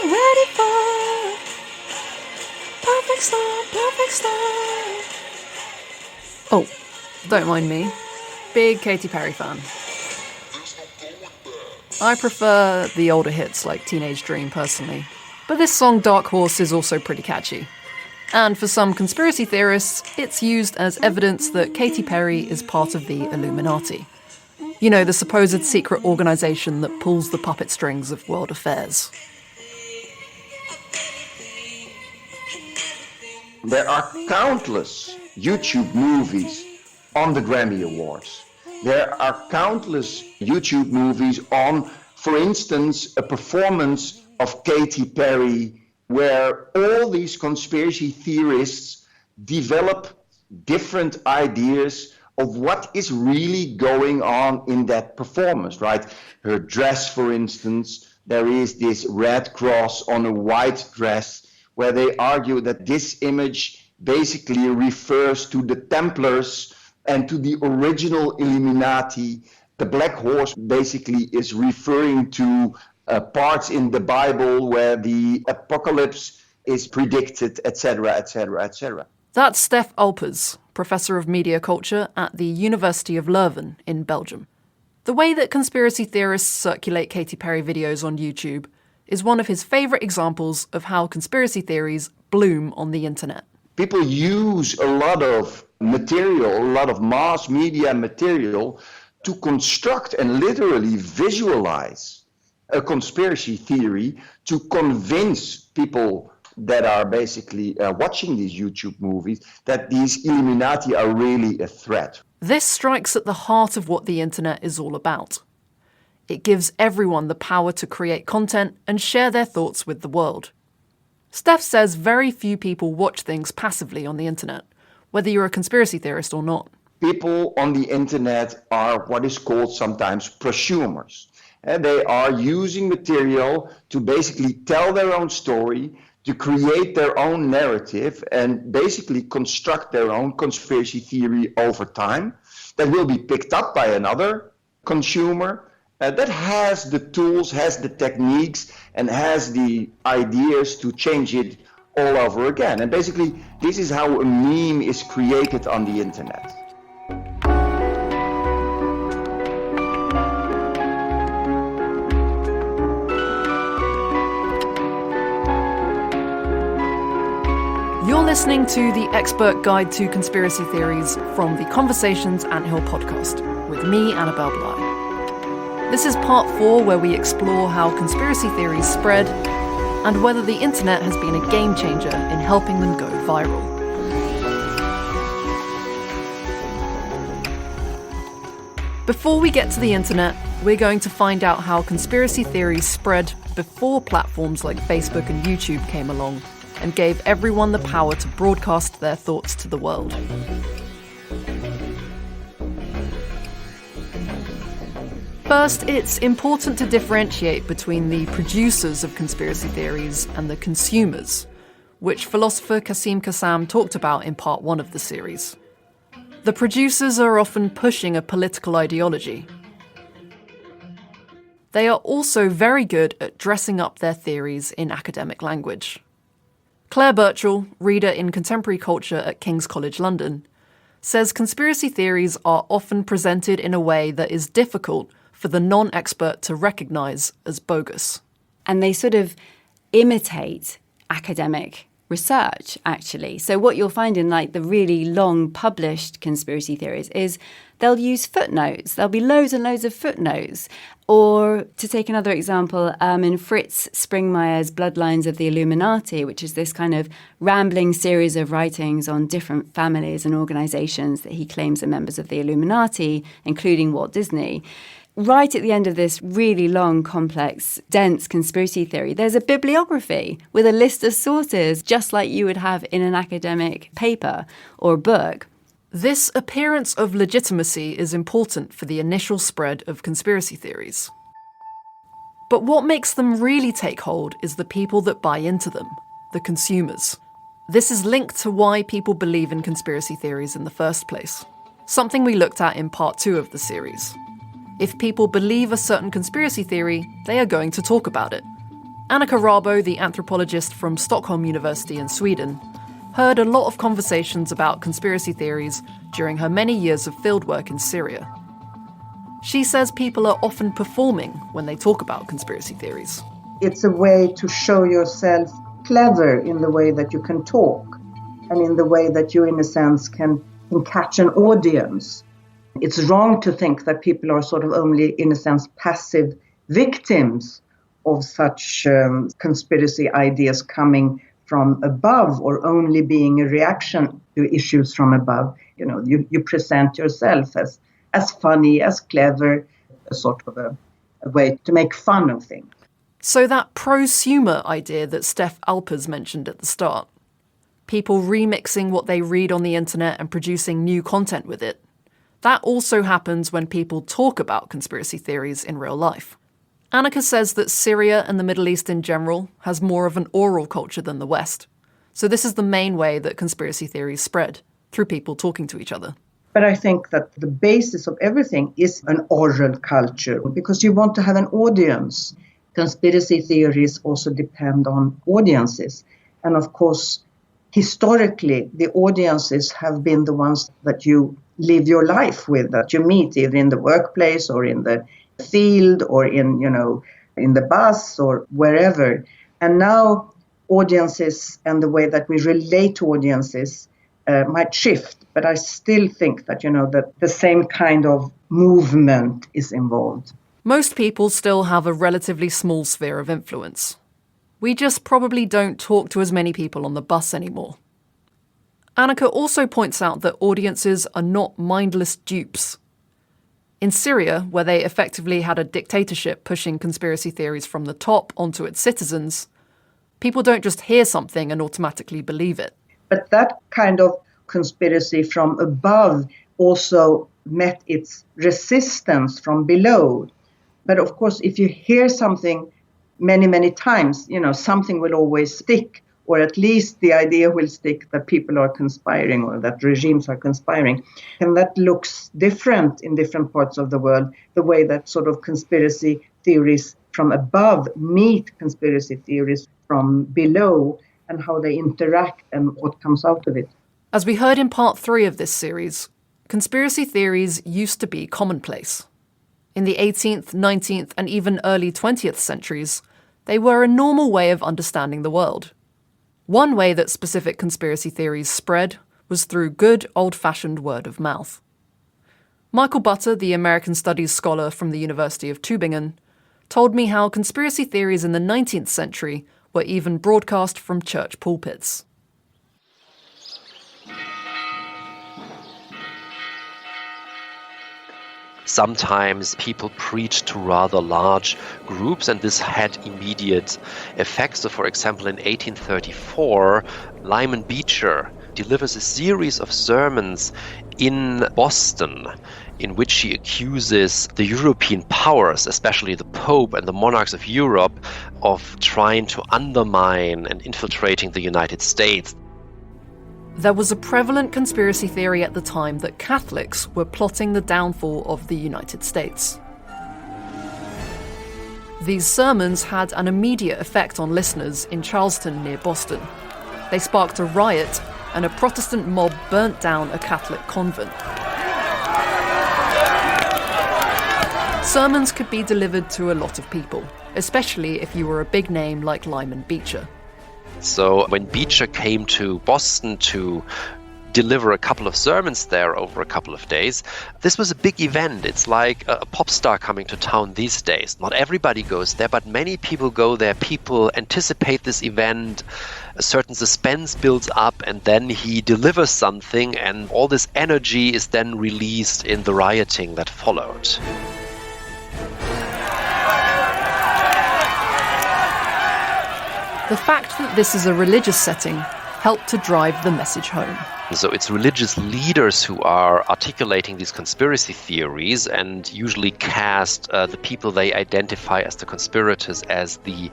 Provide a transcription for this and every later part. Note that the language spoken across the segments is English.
ready for perfect storm, perfect storm. Oh, don't mind me. Big Katy Perry fan. I prefer the older hits like Teenage Dream personally, but this song Dark Horse is also pretty catchy. And for some conspiracy theorists, it's used as evidence that Katy Perry is part of the Illuminati. You know, the supposed secret organisation that pulls the puppet strings of world affairs. There are countless YouTube movies on the Grammy Awards. There are countless YouTube movies on, for instance, a performance of Katy Perry where all these conspiracy theorists develop different ideas of what is really going on in that performance, right? Her dress, for instance, there is this red cross on a white dress where they argue that this image basically refers to the Templars and to the original Illuminati. The black horse basically is referring to parts in the Bible where the apocalypse is predicted, etc., etc., etc. That's Stef Alpers, Professor of Media Culture at the University of Leuven in Belgium. The way that conspiracy theorists circulate Katy Perry videos on YouTube is one of his favourite examples of how conspiracy theories bloom on the internet. People use a lot of material, a lot of mass media material to construct and literally visualize a conspiracy theory to convince people that are basically watching these YouTube movies that these Illuminati are really a threat. This strikes at the heart of what the internet is all about. It gives everyone the power to create content and share their thoughts with the world. Stef says very few people watch things passively on the internet, whether you're a conspiracy theorist or not. People on the internet are what is called sometimes prosumers. And they are using material to basically tell their own story, to create their own narrative and basically construct their own conspiracy theory over time that will be picked up by another consumer that has the tools, has the techniques, and has the ideas to change it all over again. And basically, this is how a meme is created on the internet. You're listening to the Expert Guide to Conspiracy Theories from the Conversations Anthill podcast with me, Annabelle Bly. This is part 4 where we explore how conspiracy theories spread and whether the internet has been a game changer in helping them go viral. Before we get to the internet, we're going to find out how conspiracy theories spread before platforms like Facebook and YouTube came along and gave everyone the power to broadcast their thoughts to the world. First, it's important to differentiate between the producers of conspiracy theories and the consumers, which philosopher Quassim Cassam talked about in part 1 of the series. The producers are often pushing a political ideology. They are also very good at dressing up their theories in academic language. Claire Birchall, reader in contemporary culture at King's College London, says conspiracy theories are often presented in a way that is difficult for the non-expert to recognise as bogus. And they sort of imitate academic research, actually. So what you'll find in like the really long published conspiracy theories is they'll use footnotes. There'll be loads and loads of footnotes. Or to take another example, in Fritz Springmeier's Bloodlines of the Illuminati, which is this kind of rambling series of writings on different families and organisations that he claims are members of the Illuminati, including Walt Disney. Right at the end of this really long, complex, dense conspiracy theory, there's a bibliography with a list of sources, just like you would have in an academic paper or book. This appearance of legitimacy is important for the initial spread of conspiracy theories. But what makes them really take hold is the people that buy into them, the consumers. This is linked to why people believe in conspiracy theories in the first place, something we looked at in part 2 of the series. If people believe a certain conspiracy theory, they are going to talk about it. Annika Rabo, the anthropologist from Stockholm University in Sweden, heard a lot of conversations about conspiracy theories during her many years of fieldwork in Syria. She says people are often performing when they talk about conspiracy theories. It's a way to show yourself clever in the way that you can talk and in the way that you, in a sense, can catch an audience. It's wrong to think that people are sort of only, in a sense, passive victims of such conspiracy ideas coming from above or only being a reaction to issues from above. You know, you present yourself as funny, as clever, a sort of a way to make fun of things. So that prosumer idea that 𝚜𝚑𝚒𝚘𝚔𝚐 mentioned at the start, people remixing what they read on the internet and producing new content with it, that also happens when people talk about conspiracy theories in real life. Annika says that Syria and the Middle East in general has more of an oral culture than the West. So this is the main way that conspiracy theories spread, through people talking to each other. But I think that the basis of everything is an oral culture, because you want to have an audience. Conspiracy theories also depend on audiences. And of course, historically, the audiences have been the ones that you live your life with, that you meet either in the workplace or in the field or in the bus or wherever. And now audiences and the way that we relate to audiences might shift. But I still think that, that the same kind of movement is involved. Most people still have a relatively small sphere of influence. We just probably don't talk to as many people on the bus anymore. Annika also points out that audiences are not mindless dupes. In Syria, where they effectively had a dictatorship pushing conspiracy theories from the top onto its citizens, people don't just hear something and automatically believe it. But that kind of conspiracy from above also met its resistance from below. But of course, if you hear something many, many times, something will always stick, or at least the idea will stick that people are conspiring or that regimes are conspiring. And that looks different in different parts of the world, the way that sort of conspiracy theories from above meet conspiracy theories from below and how they interact and what comes out of it. As we heard in part 3 of this series, conspiracy theories used to be commonplace. In the 18th, 19th, and even early 20th centuries, they were a normal way of understanding the world. One way that specific conspiracy theories spread was through good old-fashioned word of mouth. Michael Butter, the American Studies scholar from the University of Tübingen, told me how conspiracy theories in the 19th century were even broadcast from church pulpits. Sometimes people preached to rather large groups, and this had immediate effects. So, for example, in 1834, Lyman Beecher delivers a series of sermons in Boston in which he accuses the European powers, especially the Pope and the monarchs of Europe, of trying to undermine and infiltrating the United States. There was a prevalent conspiracy theory at the time that Catholics were plotting the downfall of the United States. These sermons had an immediate effect on listeners in Charleston near Boston. They sparked a riot, and a Protestant mob burnt down a Catholic convent. Sermons could be delivered to a lot of people, especially if you were a big name like Lyman Beecher. So when Beecher came to Boston to deliver a couple of sermons there over a couple of days, this was a big event. It's like a pop star coming to town these days. Not everybody goes there, but many people go there. People anticipate this event, a certain suspense builds up, and then he delivers something, and all this energy is then released in the rioting that followed. The fact that this is a religious setting helped to drive the message home. So it's religious leaders who are articulating these conspiracy theories and usually cast the people they identify as the conspirators as the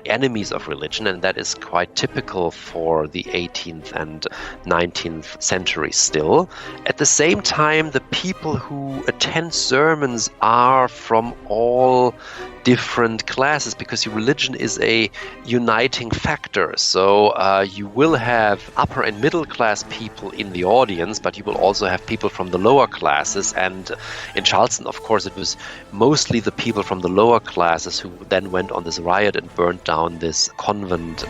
enemies of religion, and that is quite typical for the 18th and 19th century still. At the same time, the people who attend sermons are from all different classes, because religion is a uniting factor. So you will have upper and middle class people in the audience, but you will also have people from the lower classes. And in Charleston, of course, it was mostly the people from the lower classes who then went on this riot and burned down this convent.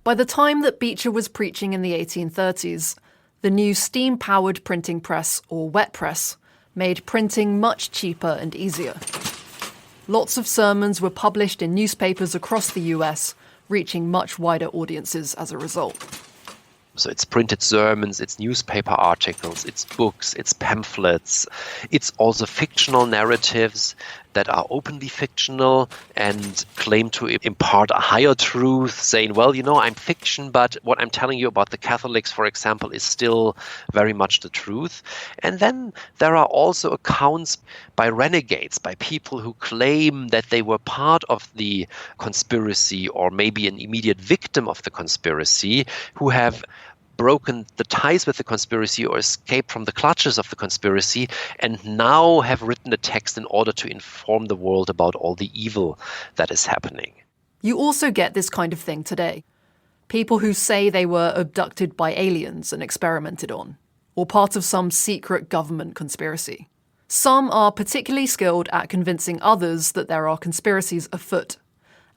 By the time that Beecher was preaching in the 1830s, the new steam-powered printing press, or wet press, made printing much cheaper and easier. Lots of sermons were published in newspapers across the US, reaching much wider audiences as a result. So it's printed sermons, it's newspaper articles, it's books, it's pamphlets, it's also fictional narratives that are openly fictional and claim to impart a higher truth, saying, well, I'm fiction, but what I'm telling you about the Catholics, for example, is still very much the truth. And then there are also accounts by renegades, by people who claim that they were part of the conspiracy or maybe an immediate victim of the conspiracy, who have broken the ties with the conspiracy or escaped from the clutches of the conspiracy, and now have written a text in order to inform the world about all the evil that is happening. You also get this kind of thing today. People who say they were abducted by aliens and experimented on, or part of some secret government conspiracy. Some are particularly skilled at convincing others that there are conspiracies afoot,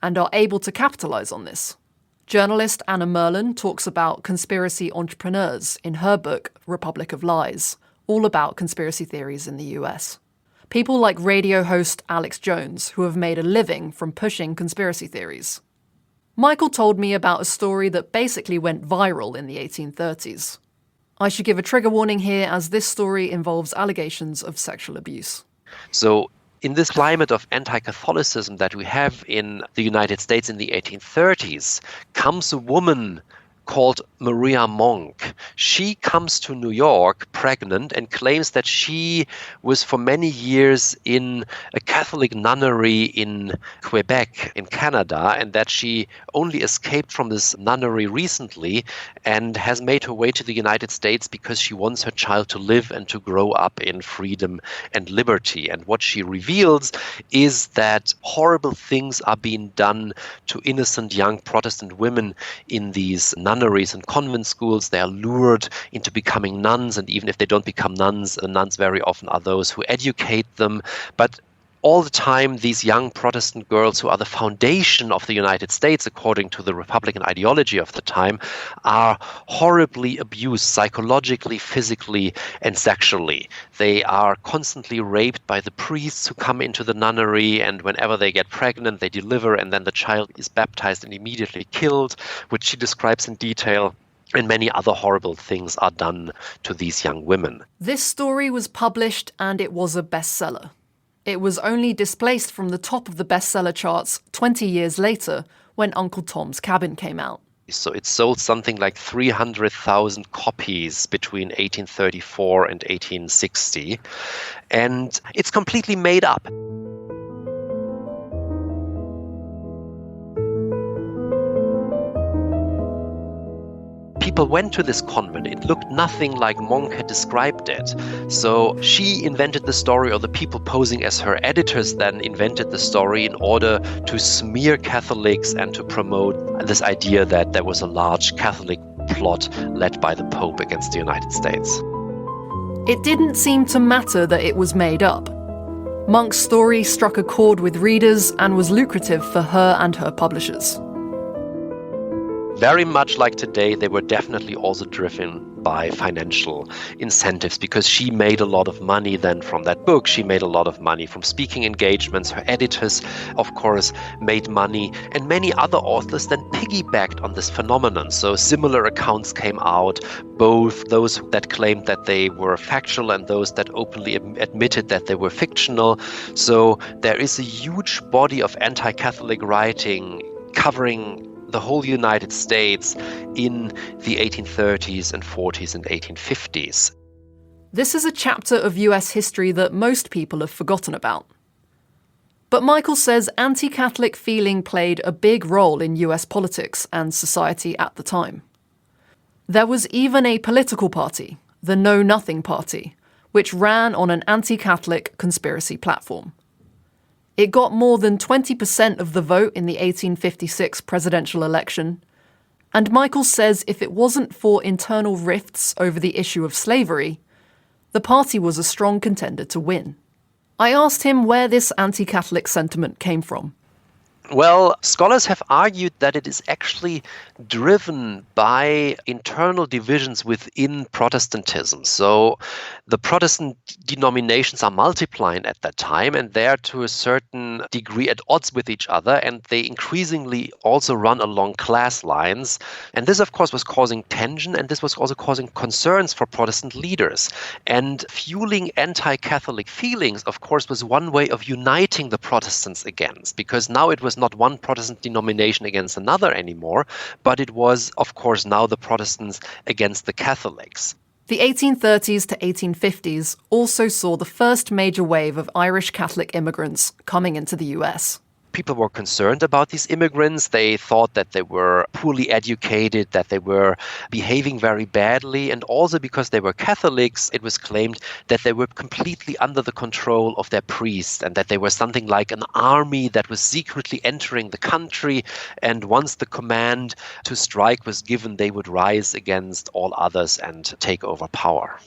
and are able to capitalize on this. Journalist Anna Merlan talks about conspiracy entrepreneurs in her book, Republic of Lies, all about conspiracy theories in the US. People like radio host Alex Jones, who have made a living from pushing conspiracy theories. Michael told me about a story that basically went viral in the 1830s. I should give a trigger warning here, as this story involves allegations of sexual abuse. So in this climate of anti-Catholicism that we have in the United States in the 1830s, comes a woman called Maria Monk. She comes to New York pregnant and claims that she was for many years in a Catholic nunnery in Quebec in Canada, and that she only escaped from this nunnery recently and has made her way to the United States because she wants her child to live and to grow up in freedom and liberty. And what she reveals is that horrible things are being done to innocent young Protestant women in these nunneries and convent schools. They are lured into becoming nuns, and even if they don't become nuns, the nuns very often are those who educate them. But all the time, these young Protestant girls, who are the foundation of the United States according to the Republican ideology of the time, are horribly abused psychologically, physically, and sexually. They are constantly raped by the priests who come into the nunnery, and whenever they get pregnant, they deliver, and then the child is baptized and immediately killed, which she describes in detail. And many other horrible things are done to these young women. This story was published and it was a bestseller. It was only displaced from the top of the bestseller charts 20 years later when Uncle Tom's Cabin came out. So it sold something like 300,000 copies between 1834 and 1860. And it's completely made up. People went to this convent. It looked nothing like Monk had described it. So she invented the story, or the people posing as her editors then invented the story in order to smear Catholics and to promote this idea that there was a large Catholic plot led by the Pope against the United States. It didn't seem to matter that it was made up. Monk's story struck a chord with readers and was lucrative for her and her publishers. Very much like today, they were definitely also driven by financial incentives, because she made a lot of money then from that book. She made a lot of money from speaking engagements. Her editors, of course, made money. And many other authors then piggybacked on this phenomenon. So similar accounts came out, both those that claimed that they were factual and those that openly admitted that they were fictional. So there is a huge body of anti-Catholic writing covering the whole United States in the 1830s and 40s and 1850s. This is a chapter of US history that most people have forgotten about. But Michael says anti-Catholic feeling played a big role in US politics and society at the time. There was even a political party, the Know Nothing Party, which ran on an anti-Catholic conspiracy platform. It got more than 20% of the vote in the 1856 presidential election, and Michael says if it wasn't for internal rifts over the issue of slavery, the party was a strong contender to win. I asked him where this anti-Catholic sentiment came from. Well, scholars have argued that it is actually driven by internal divisions within Protestantism. So the Protestant denominations are multiplying at that time, and they're to a certain degree at odds with each other, and they increasingly also run along class lines. And this, of course, was causing tension, and this was also causing concerns for Protestant leaders. And fueling anti-Catholic feelings, of course, was one way of uniting the Protestants against, because now it was not one Protestant denomination against another anymore, but it was, of course, now the Protestants against the Catholics. The 1830s to 1850s also saw the first major wave of Irish Catholic immigrants coming into the US. People were concerned about these immigrants. They thought that they were poorly educated, that they were behaving very badly. And also because they were Catholics, it was claimed that they were completely under the control of their priests and that they were something like an army that was secretly entering the country. And once the command to strike was given, they would rise against all others and take over power.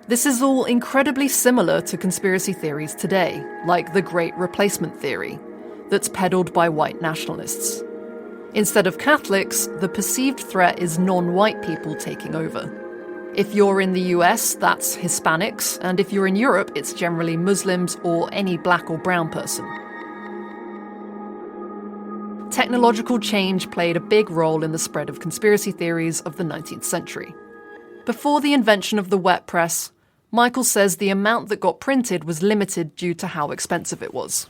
This is all incredibly similar to conspiracy theories today, like the Great Replacement theory, that's peddled by white nationalists. Instead of Catholics, the perceived threat is non-white people taking over. If you're in the US, that's Hispanics, and if you're in Europe, it's generally Muslims or any black or brown person. Technological change played a big role in the spread of conspiracy theories of the 19th century. Before the invention of the wet press, Michael says the amount that got printed was limited due to how expensive it was.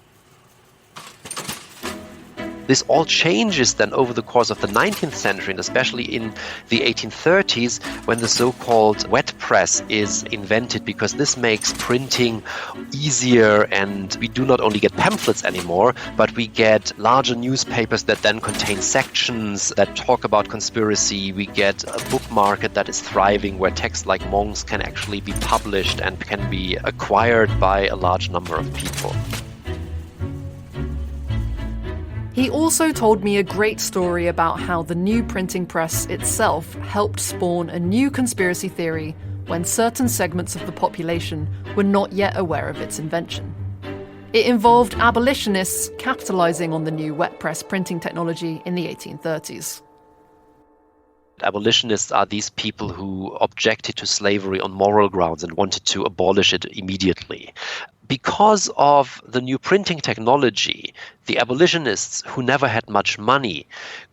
This all changes then over the course of the 19th century, and especially in the 1830s, when the so-called wet press is invented, because this makes printing easier, and we do not only get pamphlets anymore, but we get larger newspapers that then contain sections that talk about conspiracy. We get a book market that is thriving, where texts like Monks can actually be published and can be acquired by a large number of people. He also told me a great story about how the new printing press itself helped spawn a new conspiracy theory when certain segments of the population were not yet aware of its invention. It involved abolitionists capitalizing on the new wet press printing technology in the 1830s. Abolitionists are these people who objected to slavery on moral grounds and wanted to abolish it immediately. Because of the new printing technology, the abolitionists, who never had much money,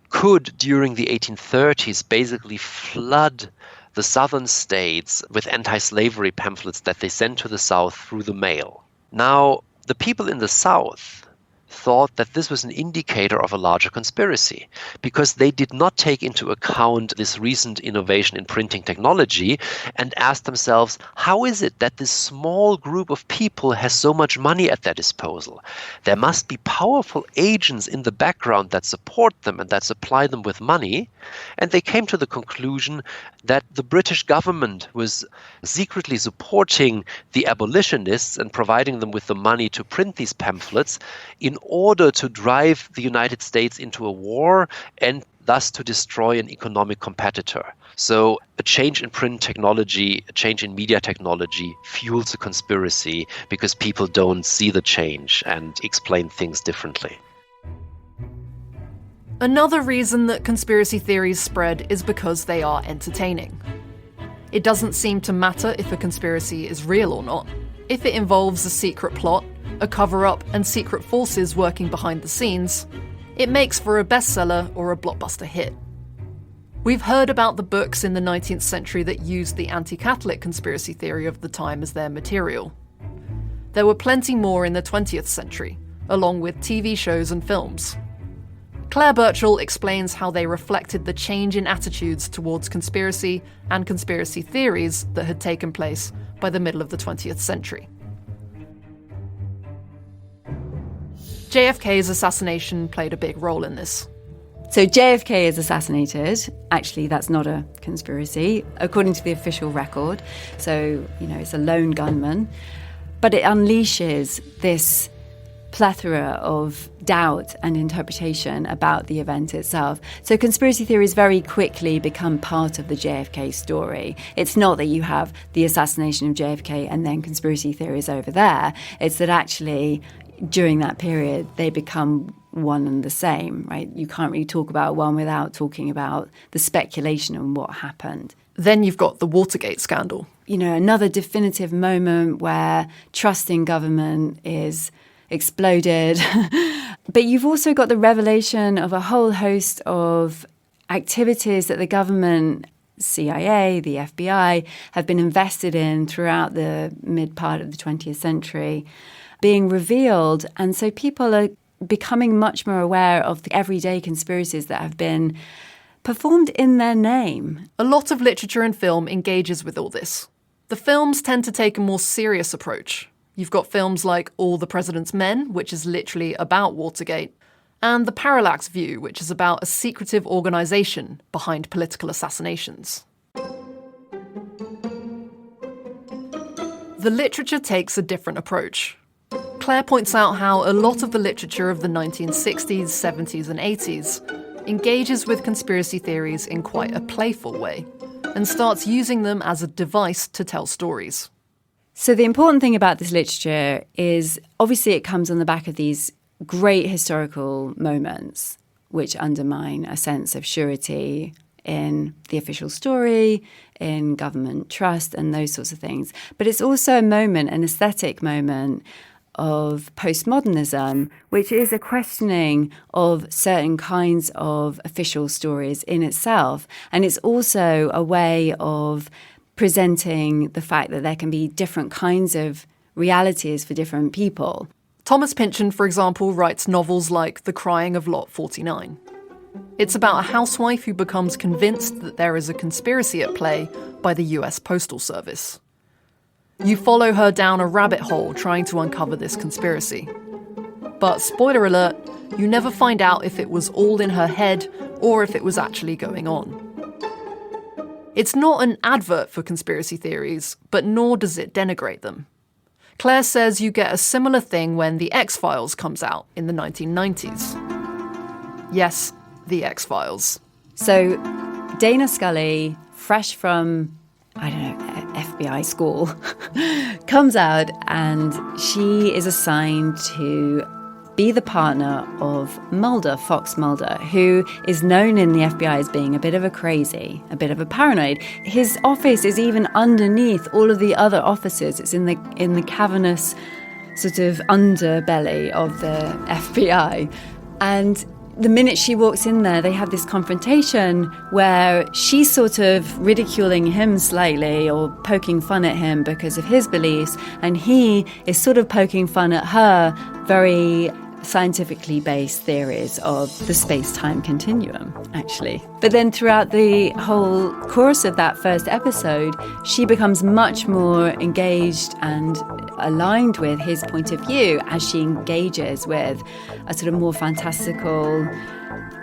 could, during the 1830s, basically flood the southern states with anti-slavery pamphlets that they sent to the South through the mail. Now, the people in the South thought that this was an indicator of a larger conspiracy, because they did not take into account this recent innovation in printing technology and asked themselves, how is it that this small group of people has so much money at their disposal? There must be powerful agents in the background that support them and that supply them with money. And they came to the conclusion that the British government was secretly supporting the abolitionists and providing them with the money to print these pamphlets in order to drive the United States into a war and thus to destroy an economic competitor. So a change in print technology, a change in media technology fuels a conspiracy because people don't see the change and explain things differently. Another reason that conspiracy theories spread is because they are entertaining. It doesn't seem to matter if a conspiracy is real or not. If it involves a secret plot, a cover-up, and secret forces working behind the scenes, it makes for a bestseller or a blockbuster hit. We've heard about the books in the 19th century that used the anti-Catholic conspiracy theory of the time as their material. There were plenty more in the 20th century, along with TV shows and films. Claire Birchall explains how they reflected the change in attitudes towards conspiracy and conspiracy theories that had taken place by the middle of the 20th century. JFK's assassination played a big role in this. So JFK is assassinated. Actually, that's not a conspiracy, according to the official record. So, it's a lone gunman. But it unleashes this plethora of doubt and interpretation about the event itself. So conspiracy theories very quickly become part of the JFK story. It's not that you have the assassination of JFK and then conspiracy theories over there. It's that actually, during that period, they become one and the same, right? You can't really talk about one without talking about the speculation on what happened. Then you've got the Watergate scandal. Another definitive moment where trust in government is exploded. But you've also got the revelation of a whole host of activities that the government, CIA, the FBI, have been invested in throughout the mid part of the 20th century, being revealed. And so people are becoming much more aware of the everyday conspiracies that have been performed in their name. A lot of literature and film engages with all this. The films tend to take a more serious approach. You've got films like All the President's Men, which is literally about Watergate, and The Parallax View, which is about a secretive organisation behind political assassinations. The literature takes a different approach. Claire points out how a lot of the literature of the 1960s, 70s and 80s engages with conspiracy theories in quite a playful way and starts using them as a device to tell stories. So the important thing about this literature is obviously it comes on the back of these great historical moments which undermine a sense of surety in the official story, in government trust and those sorts of things. But it's also a moment, an aesthetic moment of postmodernism, which is a questioning of certain kinds of official stories in itself. And it's also a way of presenting the fact that there can be different kinds of realities for different people. Thomas Pynchon, for example, writes novels like The Crying of Lot 49. It's about a housewife who becomes convinced that there is a conspiracy at play by the US Postal Service. You follow her down a rabbit hole trying to uncover this conspiracy. But spoiler alert, you never find out if it was all in her head or if it was actually going on. It's not an advert for conspiracy theories, but nor does it denigrate them. Claire says you get a similar thing when The X-Files comes out in the 1990s. Yes, The X-Files. So Dana Scully, fresh from, FBI school, comes out and she is assigned to be the partner of Mulder, Fox Mulder, who is known in the FBI as being a bit of a crazy, a bit of a paranoid. His office is even underneath all of the other offices. It's in the cavernous sort of underbelly of the FBI. And the minute she walks in there, they have this confrontation where she's sort of ridiculing him slightly or poking fun at him because of his beliefs, and he is sort of poking fun at her very scientifically based theories of the space-time continuum, actually. But then throughout the whole course of that first episode, she becomes much more engaged and aligned with his point of view as she engages with a sort of more fantastical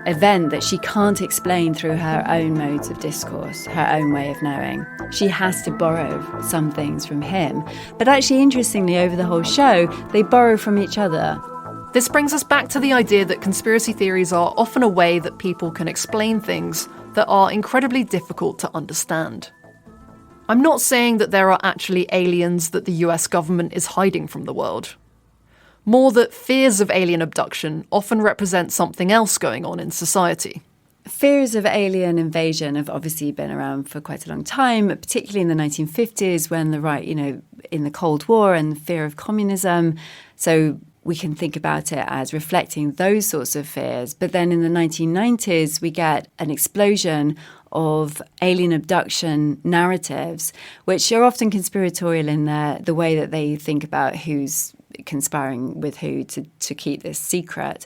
event that she can't explain through her own modes of discourse, her own way of knowing. She has to borrow some things from him. But actually, interestingly, over the whole show, they borrow from each other. This brings us back to the idea that conspiracy theories are often a way that people can explain things that are incredibly difficult to understand. I'm not saying that there are actually aliens that the US government is hiding from the world. More that fears of alien abduction often represent something else going on in society. Fears of alien invasion have obviously been around for quite a long time, particularly in the 1950s when the right, in the Cold War and the fear of communism. So we can think about it as reflecting those sorts of fears. But then in the 1990s, we get an explosion of alien abduction narratives, which are often conspiratorial in the way that they think about who's conspiring with who to keep this secret.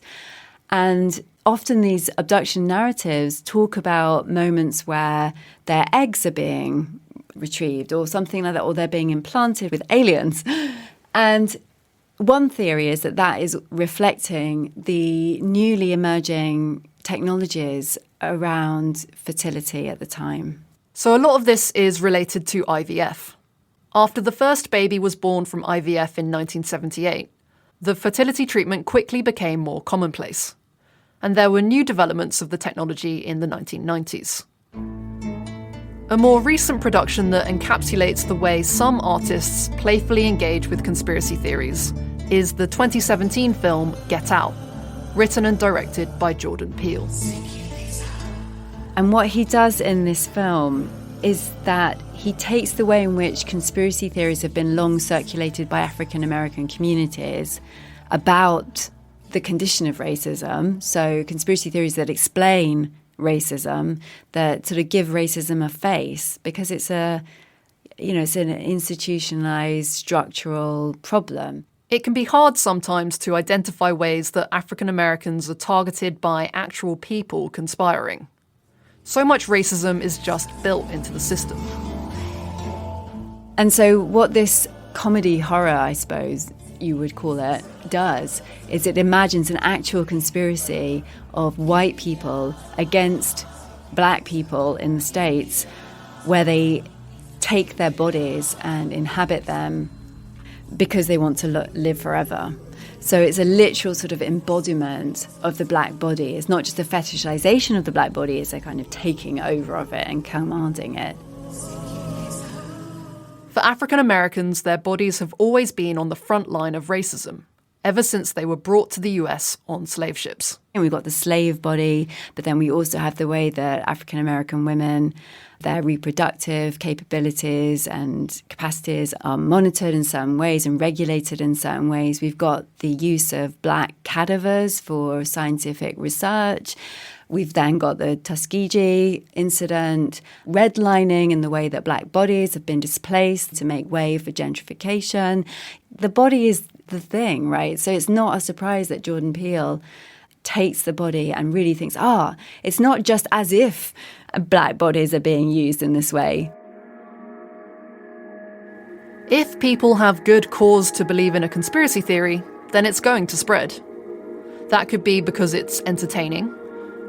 And often these abduction narratives talk about moments where their eggs are being retrieved or something like that, or they're being implanted with aliens. And one theory is that is reflecting the newly emerging technologies around fertility at the time. So a lot of this is related to IVF. After the first baby was born from IVF in 1978, the fertility treatment quickly became more commonplace. And there were new developments of the technology in the 1990s. A more recent production that encapsulates the way some artists playfully engage with conspiracy theories is the 2017 film Get Out, written and directed by Jordan Peele. And what he does in this film is that he takes the way in which conspiracy theories have been long circulated by African American communities about the condition of racism, so conspiracy theories that explain racism, that sort of give racism a face, because it's an institutionalized structural problem. It can be hard sometimes to identify ways that African Americans are targeted by actual people conspiring. So much racism is just built into the system. And so what this comedy horror, I suppose you would call it, does is it imagines an actual conspiracy of white people against black people in the States, where they take their bodies and inhabit them because they want to live forever. So it's a literal sort of embodiment of the black body. It's not just a fetishization of the black body, it's a kind of taking over of it and commanding it. For African Americans, their bodies have always been on the front line of racism, ever since they were brought to the US on slave ships. And we've got the slave body, but then we also have the way that African American women, their reproductive capabilities and capacities are monitored in certain ways and regulated in certain ways. We've got the use of black cadavers for scientific research. We've then got the Tuskegee incident, redlining in the way that black bodies have been displaced to make way for gentrification. The body is the thing, right? So it's not a surprise that Jordan Peele takes the body and really thinks, it's not just as if black bodies are being used in this way. If people have good cause to believe in a conspiracy theory, then it's going to spread. That could be because it's entertaining,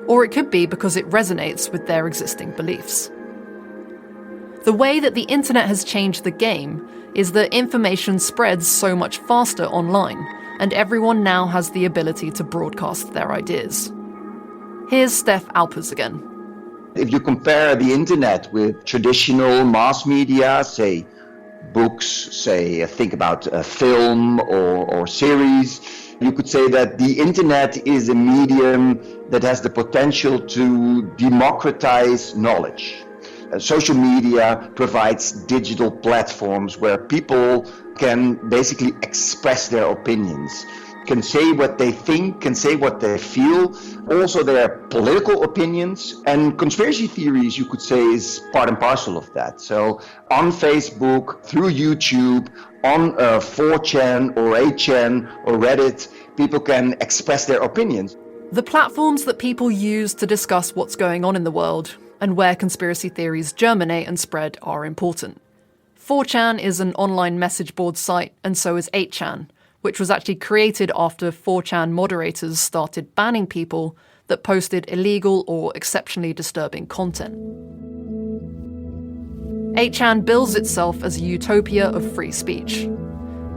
or it could be because it resonates with their existing beliefs. The way that the internet has changed the game is that information spreads so much faster online, and everyone now has the ability to broadcast their ideas. Here's 𝚜𝚘𝚒𝚒𝚘𝚗 again. If you compare the internet with traditional mass media, say books, say think about a film or series, you could say that the internet is a medium that has the potential to democratize knowledge. Social media provides digital platforms where people can basically express their opinions, can say what they think, can say what they feel, also their political opinions. And conspiracy theories, you could say, is part and parcel of that. So on Facebook, through YouTube, on 4chan or 8chan or Reddit, people can express their opinions. The platforms that people use to discuss what's going on in the world and where conspiracy theories germinate and spread are important. 4chan is an online message board site, and so is 8chan, which was actually created after 4chan moderators started banning people that posted illegal or exceptionally disturbing content. 8chan bills itself as a utopia of free speech.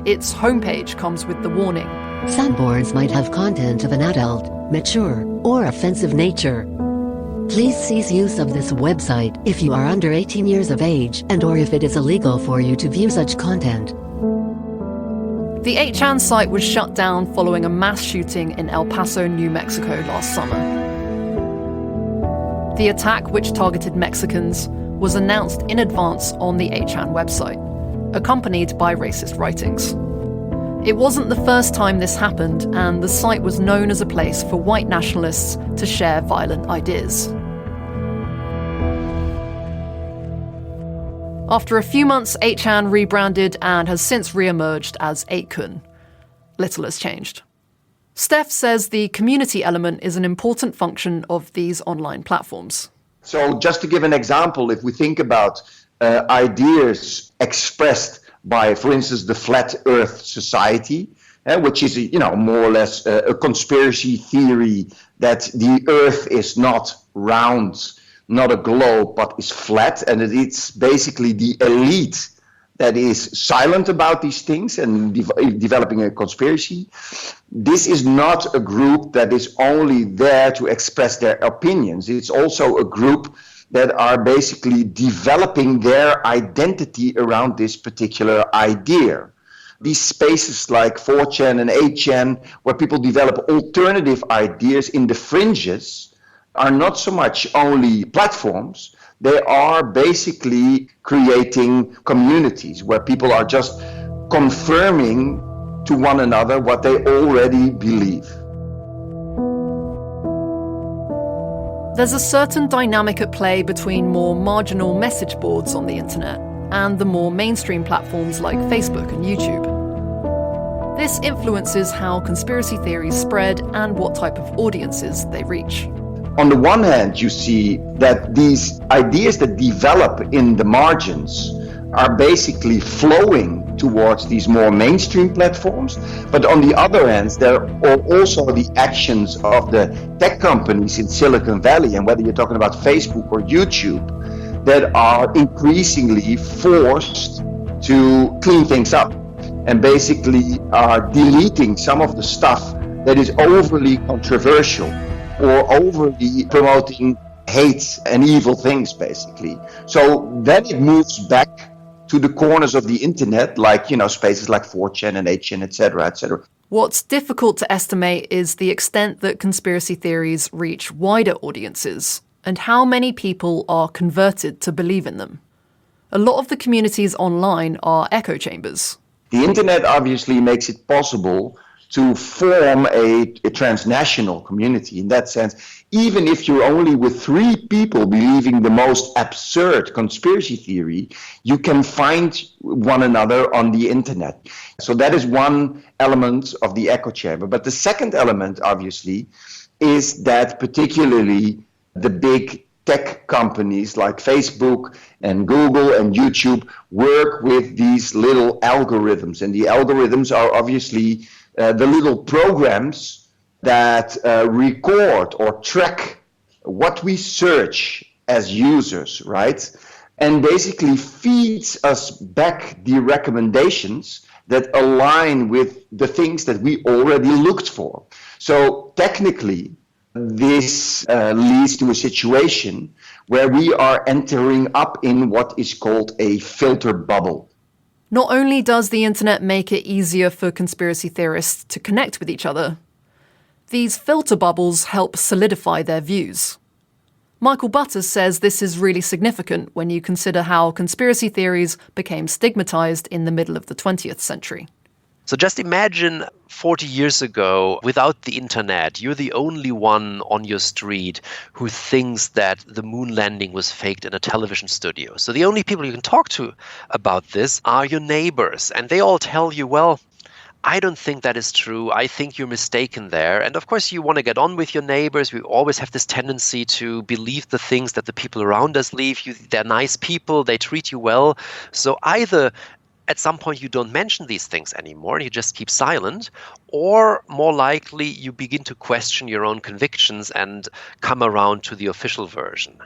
Its homepage comes with the warning: some boards might have content of an adult, mature, or offensive nature. Please cease use of this website if you are under 18 years of age and or if it is illegal for you to view such content. The 8chan site was shut down following a mass shooting in El Paso, New Mexico last summer. The attack, which targeted Mexicans, was announced in advance on the 8chan website, accompanied by racist writings. It wasn't the first time this happened, and the site was known as a place for white nationalists to share violent ideas. After a few months, 8chan rebranded and has since re-emerged as 8kun. Little has changed. Steph says the community element is an important function of these online platforms. So just to give an example, if we think about ideas expressed by, for instance, the Flat Earth Society, which is, more or less a conspiracy theory that the Earth is not round, not a globe, but is flat, and it's basically the elite that is silent about these things and developing a conspiracy. This is not a group that is only there to express their opinions. It's also a group that are basically developing their identity around this particular idea. These spaces like 4chan and 8chan, where people develop alternative ideas in the fringes, are not so much only platforms, they are basically creating communities where people are just confirming to one another what they already believe. There's a certain dynamic at play between more marginal message boards on the internet and the more mainstream platforms like Facebook and YouTube. This influences how conspiracy theories spread and what type of audiences they reach. On the one hand, you see that these ideas that develop in the margins are basically flowing towards these more mainstream platforms. But on the other hand, there are also the actions of the tech companies in Silicon Valley, and whether you're talking about Facebook or YouTube, that are increasingly forced to clean things up and basically are deleting some of the stuff that is overly controversial or overly promoting hate and evil things, basically. So then it moves back to the corners of the internet, like, spaces like 4chan and 8chan, etc., etc. What's difficult to estimate is the extent that conspiracy theories reach wider audiences and how many people are converted to believe in them. A lot of the communities online are echo chambers. The internet obviously makes it possible to form a transnational community in that sense. Even if you're only with 3 people believing the most absurd conspiracy theory, you can find one another on the internet. So that is one element of the echo chamber. But the second element, obviously, is that particularly the big tech companies like Facebook and Google and YouTube work with these little algorithms. And the algorithms are obviously the little programs that record or track what we search as users, right? And basically feeds us back the recommendations that align with the things that we already looked for. So technically, this leads to a situation where we are entering up in what is called a filter bubble. Not only does the internet make it easier for conspiracy theorists to connect with each other, these filter bubbles help solidify their views. Michael Butters says this is really significant when you consider how conspiracy theories became stigmatized in the middle of the 20th century. So just imagine 40 years ago, without the internet, you're the only one on your street who thinks that the moon landing was faked in a television studio. So the only people you can talk to about this are your neighbors. And they all tell you, well, I don't think that is true. I think you're mistaken there. And of course, you want to get on with your neighbors. We always have this tendency to believe the things that the people around us believe. They're nice people. They treat you well. So either at some point you don't mention these things anymore, you just keep silent, or more likely you begin to question your own convictions and come around to the official version.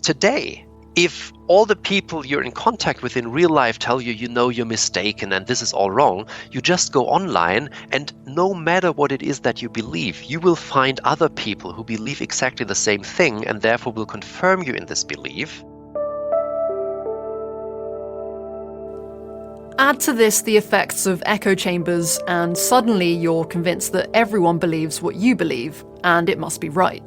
Today, if all the people you're in contact with in real life tell you, you're mistaken and this is all wrong, you just go online, and no matter what it is that you believe, you will find other people who believe exactly the same thing and therefore will confirm you in this belief. Add to this the effects of echo chambers, and suddenly you're convinced that everyone believes what you believe, and it must be right.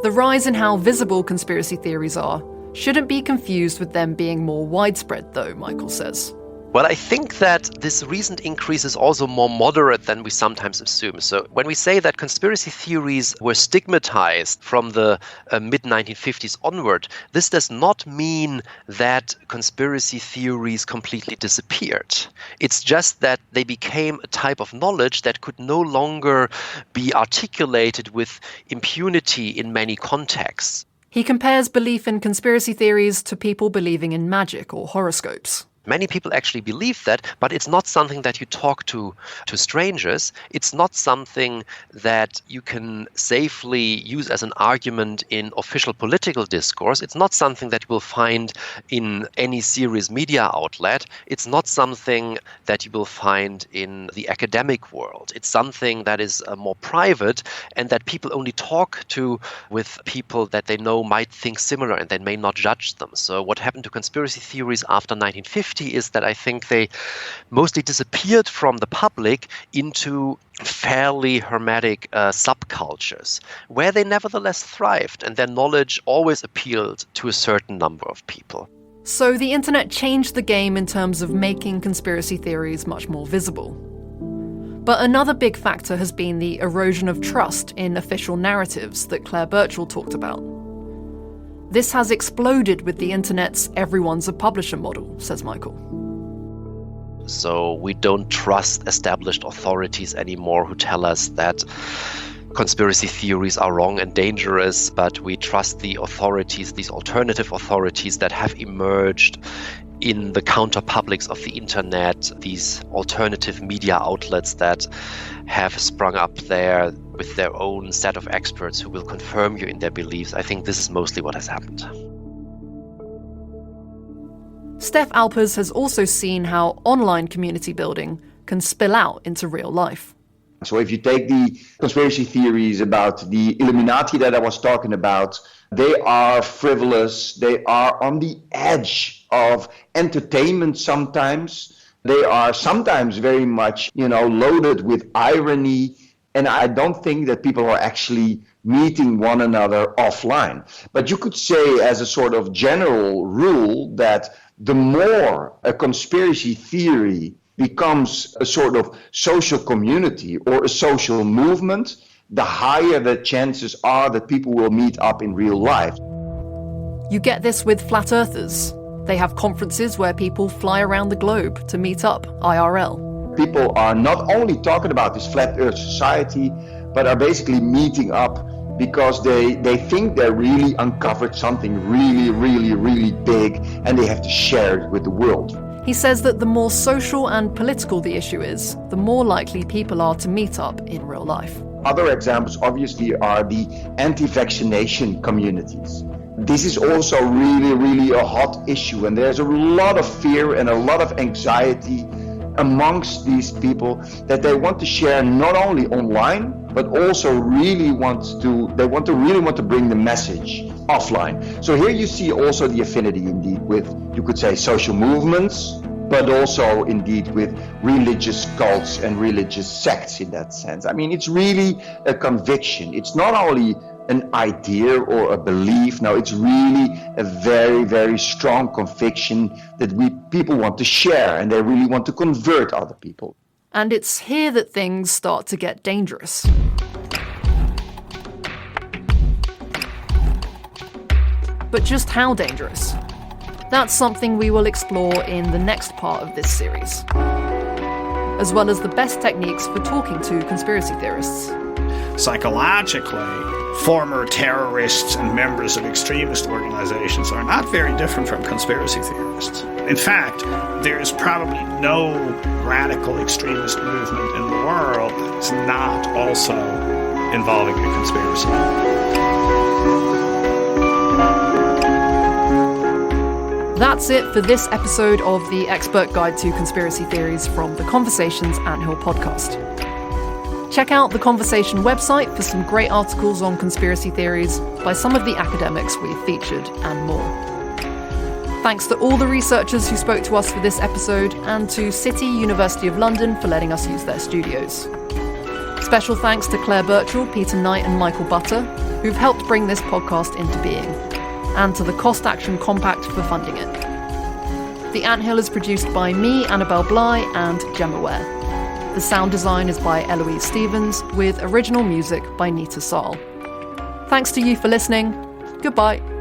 The rise in how visible conspiracy theories are shouldn't be confused with them being more widespread, though, Michael says. Well, I think that this recent increase is also more moderate than we sometimes assume. So when we say that conspiracy theories were stigmatized from the mid-1950s onward, this does not mean that conspiracy theories completely disappeared. It's just that they became a type of knowledge that could no longer be articulated with impunity in many contexts. He compares belief in conspiracy theories to people believing in magic or horoscopes. Many people actually believe that, but it's not something that you talk to strangers. It's not something that you can safely use as an argument in official political discourse. It's not something that you will find in any serious media outlet. It's not something that you will find in the academic world. It's something that is more private and that people only talk to with people that they know might think similar and they may not judge them. So what happened to conspiracy theories after 1950 is that I think they mostly disappeared from the public into fairly hermetic subcultures, where they nevertheless thrived and their knowledge always appealed to a certain number of people. So the internet changed the game in terms of making conspiracy theories much more visible. But another big factor has been the erosion of trust in official narratives that 𝚘𝚘𝚔𝚘𝚘 talked about. This has exploded with the internet's everyone's a publisher model, says Michael. So we don't trust established authorities anymore who tell us that conspiracy theories are wrong and dangerous, but we trust the authorities, these alternative authorities that have emerged in the counter-publics of the internet, these alternative media outlets that have sprung up there with their own set of experts who will confirm you in their beliefs. I think this is mostly what has happened. 𝚘𝚘𝚊𝚅𝚔 has also seen how online community building can spill out into real life. So if you take the conspiracy theories about the Illuminati that I was talking about, they are frivolous, they are on the edge of entertainment sometimes. They are sometimes very much, loaded with irony. And I don't think that people are actually meeting one another offline. But you could say as a sort of general rule that the more a conspiracy theory becomes a sort of social community or a social movement, the higher the chances are that people will meet up in real life. You get this with flat earthers. They have conferences where people fly around the globe to meet up IRL. People are not only talking about this flat earth society, but are basically meeting up because they think they really uncovered something really, really, really big and they have to share it with the world. He says that the more social and political the issue is, the more likely people are to meet up in real life. Other examples obviously are the anti-vaccination communities. This is also really, really a hot issue, and there's a lot of fear and a lot of anxiety amongst these people that they want to share not only online, but also really want to bring the message offline. So here you see also the affinity indeed with, you could say, social movements, but also indeed with religious cults and religious sects in that sense. I mean, it's really a conviction. It's not only an idea or a belief. No, it's really a very, very strong conviction that people want to share and they really want to convert other people. And it's here that things start to get dangerous. But just how dangerous? That's something we will explore in the next part of this series, as well as the best techniques for talking to conspiracy theorists. Psychologically, former terrorists and members of extremist organizations are not very different from conspiracy theorists. In fact, there is probably no radical extremist movement in the world that's not also involving a conspiracy. That's it for this episode of the Expert Guide to Conspiracy Theories from the Conversations Anthill podcast. Check out the Conversation website for some great articles on conspiracy theories by some of the academics we've featured and more. Thanks to all the researchers who spoke to us for this episode and to City University of London for letting us use their studios. Special thanks to 𝚘𝚘𝚔𝚘𝚘, Peter Knight and Michael Butter, who've helped bring this podcast into being, and to the Cost Action Compact for funding it. The Anthill is produced by me, Annabelle Bly, and Gemma Ware. The sound design is by Eloise Stevens, with original music by Nita Saul. Thanks to you for listening. Goodbye.